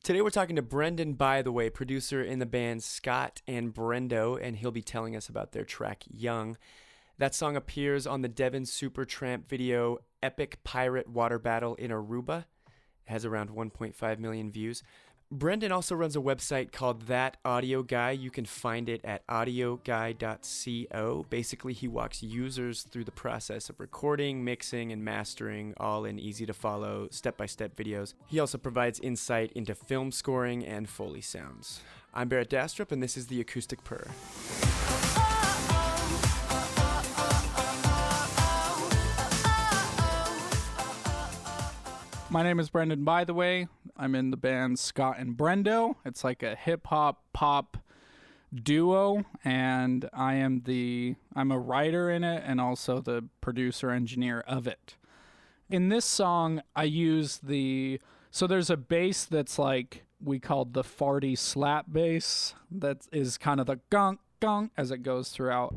Today we're talking to Brenden Bytheway, producer in the band Scott and Brendo, and he'll be telling us about their track Young. That song appears on the Devon Supertramp video Epic Pirate Water Battle in Aruba. It has around 1.5 million views. Brenden also runs a website called That Audio Guy. You can find it at audioguy.co. Basically, he walks users through the process of recording, mixing, and mastering, all in easy-to-follow, step-by-step videos. He also provides insight into film scoring and Foley sounds. I'm Barrett Dastrup, and this is The Acoustic Purr. My name is Brenden Bytheway. I'm in the band Scott and Brendo. It's like a hip-hop pop duo, and I'm a writer in it and also the producer engineer of it. In this song, I use so there's a bass that's like we called the farty slap bass that is kind of the gunk gunk as it goes throughout.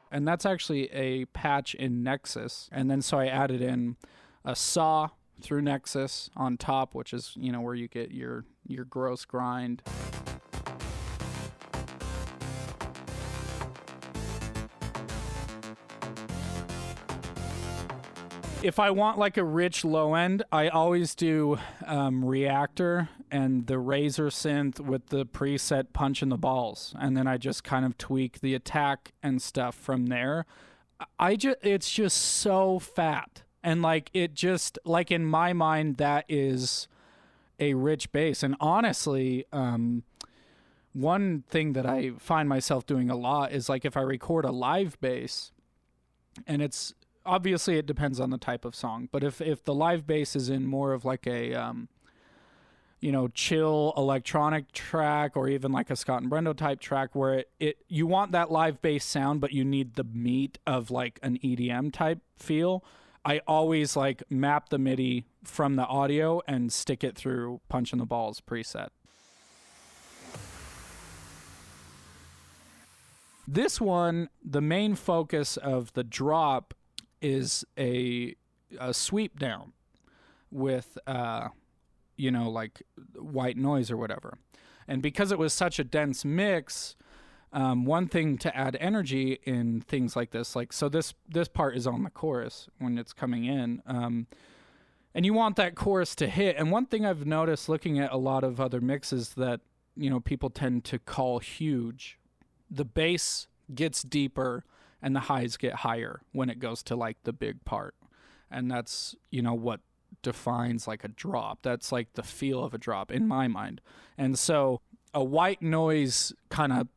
And that's actually a patch in Nexus. And then so I added in a saw through Nexus on top, which is, where you get your gross grind. If I want like a rich low end, I always do Reactor and the Razor synth with the preset punch in the balls, and then I just kind of tweak the attack and stuff from there. It's just so fat, and in my mind that is a rich bass. And honestly, one thing that I find myself doing a lot is like if I record a live bass, and it's obviously it depends on the type of song, but if the live bass is in more of like a chill electronic track, or even like a Scott and Brendo type track where you want that live bass sound but you need the meat of like an EDM type feel, I always like map the MIDI from the audio and stick it through Punch in the Balls preset. This one, the main focus of the drop is a sweep down with like white noise or whatever. And because it was such a dense mix, one thing to add energy in things like this, so this part is on the chorus when it's coming in, and you want that chorus to hit. And one thing I've noticed looking at a lot of other mixes that people tend to call huge, the bass gets deeper and the highs get higher when it goes to like the big part. And that's, what defines like a drop. That's like the feel of a drop in my mind. And so a white noise kind of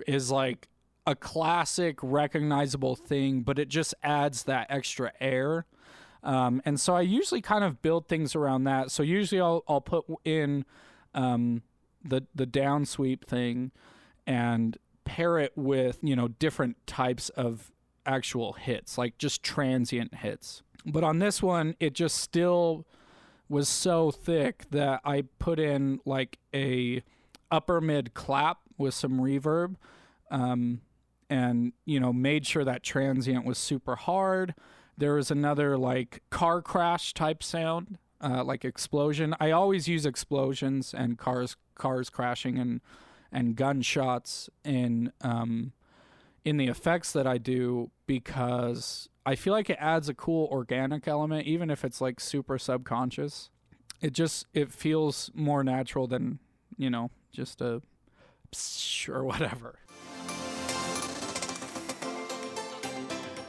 is like a classic recognizable thing, but it just adds that extra air. And so I usually kind of build things around that. So usually I'll put in the down sweep thing and pair it with, different types of actual hits, like just transient hits. But on this one, it just still was so thick that I put in like a upper mid clap with some reverb, and, made sure that transient was super hard. There was another like car crash type sound, like explosion. I always use explosions and cars crashing and gunshots in the effects that I do, because I feel like it adds a cool organic element, even if it's like super subconscious. It feels more natural than, just a psh or whatever.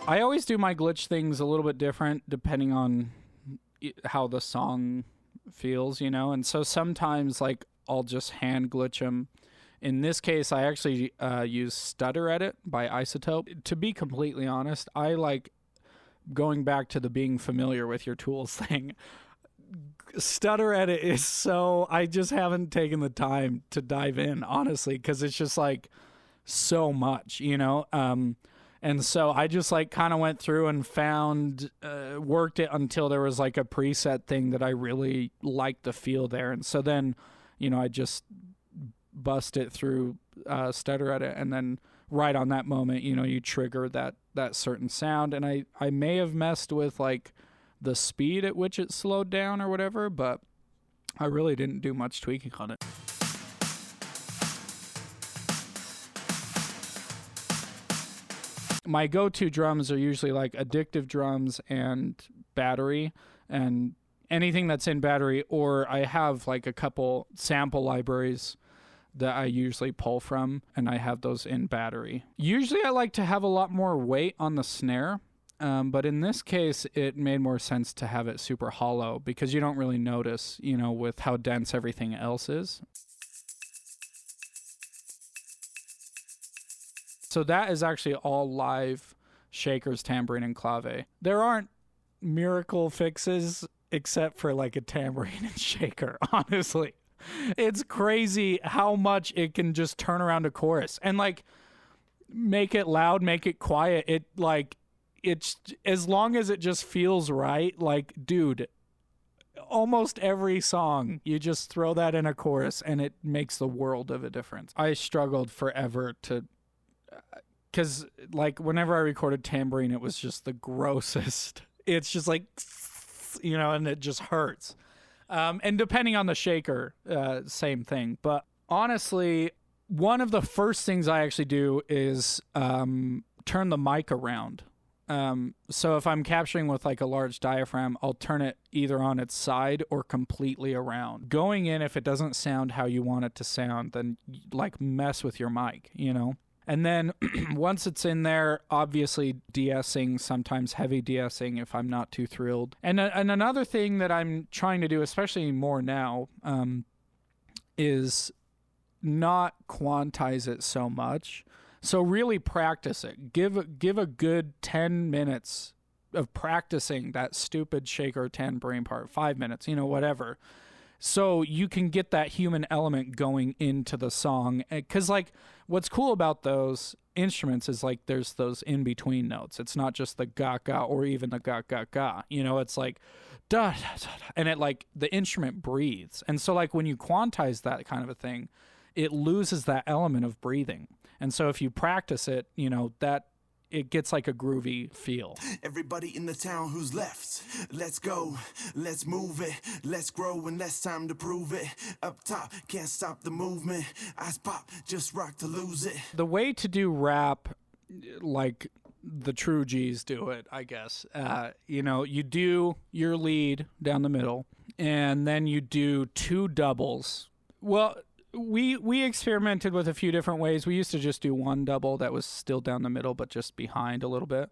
I always do my glitch things a little bit different depending on how the song feels, and so sometimes like I'll just hand glitch them. In this case, I actually use Stutter Edit by Isotope. To be completely honest, I like going back to the being familiar with your tools thing. Stutter Edit is I just haven't taken the time to dive in, honestly, because it's just like so much, and so I just like kind of went through and found, worked it until there was like a preset thing that I really liked the feel there. And so then, I just bust it through Stutter Edit, and then right on that moment, you trigger that certain sound. And I may have messed with like the speed at which it slowed down or whatever, but I really didn't do much tweaking on it. My go-to drums are usually like addictive drums and battery, and anything that's in battery, or I have like a couple sample libraries that I usually pull from, and I have those in battery. Usually I like to have a lot more weight on the snare, but in this case it made more sense to have it super hollow because you don't really notice, you know, with how dense everything else is. So that is actually all live shakers, tambourine, and clave. There aren't miracle fixes except for like a tambourine and shaker, honestly. It's crazy how much it can just turn around a chorus and like make it loud, make it quiet. It's as long as it just feels right. Like, dude, almost every song you just throw that in a chorus and it makes the world of a difference. I struggled forever because like whenever I recorded tambourine, it was just the grossest. It's just like, you know, and it just hurts. And depending on the shaker, same thing. But honestly, one of the first things I actually do is turn the mic around. So if I'm capturing with like a large diaphragm, I'll turn it either on its side or completely around. Going in, if it doesn't sound how you want it to sound, then like mess with your mic, you know? And then once it's in there, obviously de-essing, sometimes heavy de-essing if I'm not too thrilled. And another thing that I'm trying to do, especially more now, is not quantize it so much. So really practice it. Give a good 10 minutes of practicing that stupid shaker tambourine part, 5 minutes, you know, whatever. So you can get that human element going into the song. Because, like, what's cool about those instruments is, like, there's those in-between notes. It's not just the ga-ga or even the ga-ga-ga. You know, it's like, da-da-da-da. And it, like, the instrument breathes. And so, like, when you quantize that kind of a thing, it loses that element of breathing. And so if you practice it, you know, that it gets like a groovy feel. Everybody in the town who's left, let's go, let's move it, let's grow, and less time to prove it. Up top, can't stop the movement. Eyes pop, just rock to lose it. The way to do rap, like the true G's do it, I guess. You know, you do your lead down the middle, and then you do two doubles. Well, we experimented with a few different ways. We used to just do one double that was still down the middle, but just behind a little bit.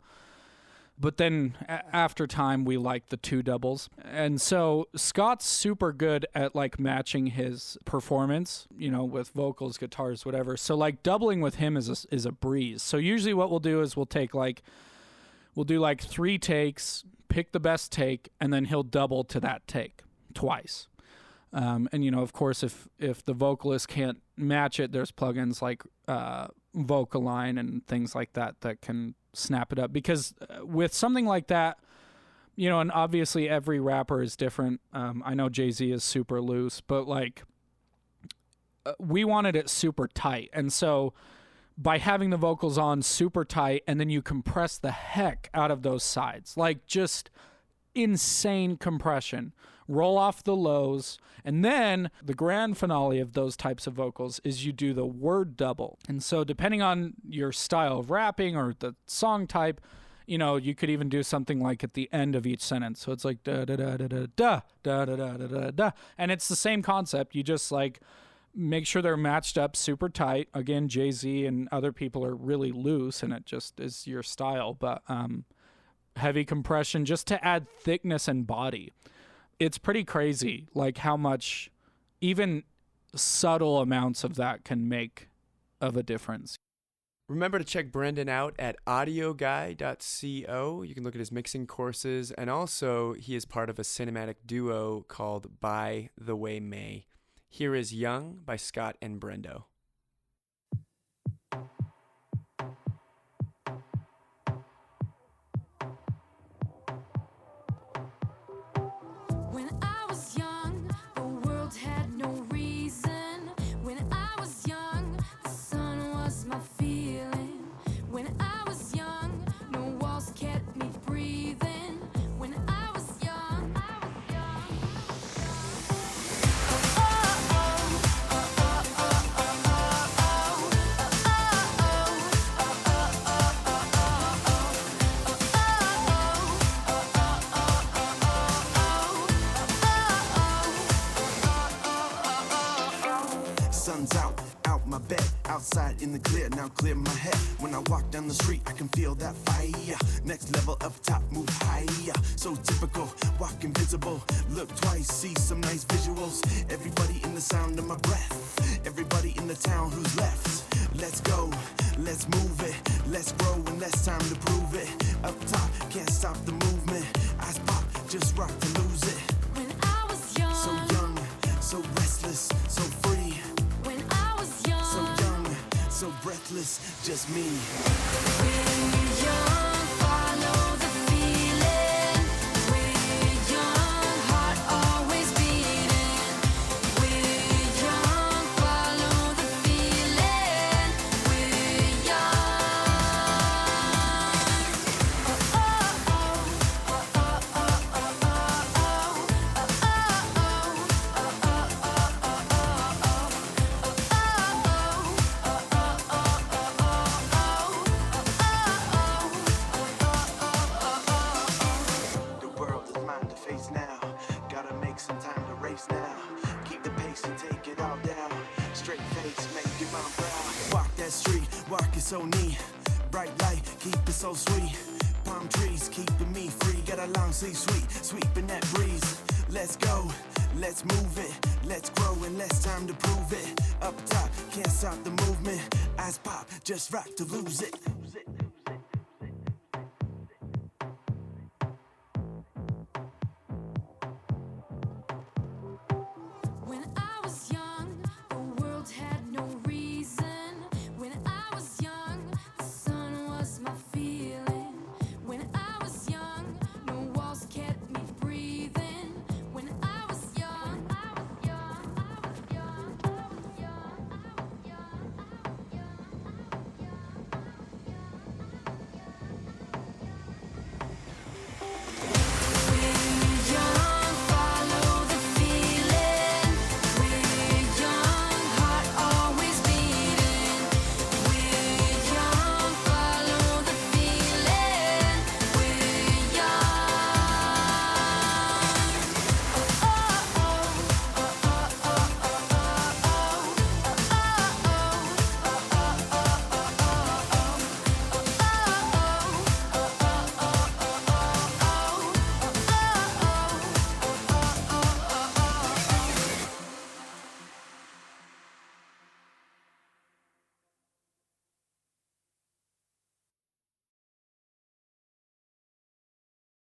But then after time, we liked the two doubles. And so Scott's super good at like matching his performance, you know, with vocals, guitars, whatever. So like doubling with him is a breeze. So usually what we'll do is we'll do like 3 takes, pick the best take, and then he'll double to that take twice. And, you know, of course, if the vocalist can't match it, there's plugins like Vocaline and things like that that can snap it up. Because with something like that, you know, and obviously every rapper is different. I know Jay-Z is super loose, but, like, we wanted it super tight. And so by having the vocals on super tight, and then you compress the heck out of those sides, like just insane compression. Roll off the lows, and then the grand finale of those types of vocals is you do the word double. And so depending on your style of rapping or the song type, you know, you could even do something like at the end of each sentence. So it's like da da da da da da da da da da da, and it's the same concept. You just like make sure they're matched up super tight. Again, Jay-Z and other people are really loose, and it just is your style. But heavy compression just to add thickness and body. It's pretty crazy, like how much even subtle amounts of that can make of a difference. Remember to check Brenden out at audioguy.co. You can look at his mixing courses, and also he is part of a cinematic duo called By the Way May. Here is Young by Scott and Brendo. When I was young, the world had no reason. When I was young, the sun was my feeling. When I was young, no walls kept me breathing. When I was sun's out my bed, outside in the clear, now clear my head. When I walk down the street, I can feel that fire. Next level up top, move higher. So typical, walk invisible. Look twice, see some nice visuals. Everybody in the sound of my breath. Everybody in the town who's left. Let's go, let's move it. Let's grow and less time to prove it. Up top, can't stop the movement. Eyes pop, just rock to lose it. When I was young, So restless, so free. when I was young, So young, so breathless, just me. we're young, follow the feeling. We're young, heart always beating. We're young, follow the feeling. We're The world is mine to face now. Gotta make some time to race now. Keep the pace and take it all down. Straight face, make your mom proud. Walk that street, walk it so neat. Bright light, keep it so sweet. Palm trees, keeping me free. Got a long sleeve sweet, sweeping that breeze. Let's go, let's move it. Let's grow and less time to prove it. Up top, can't stop the movement. Eyes pop, just rock to lose it.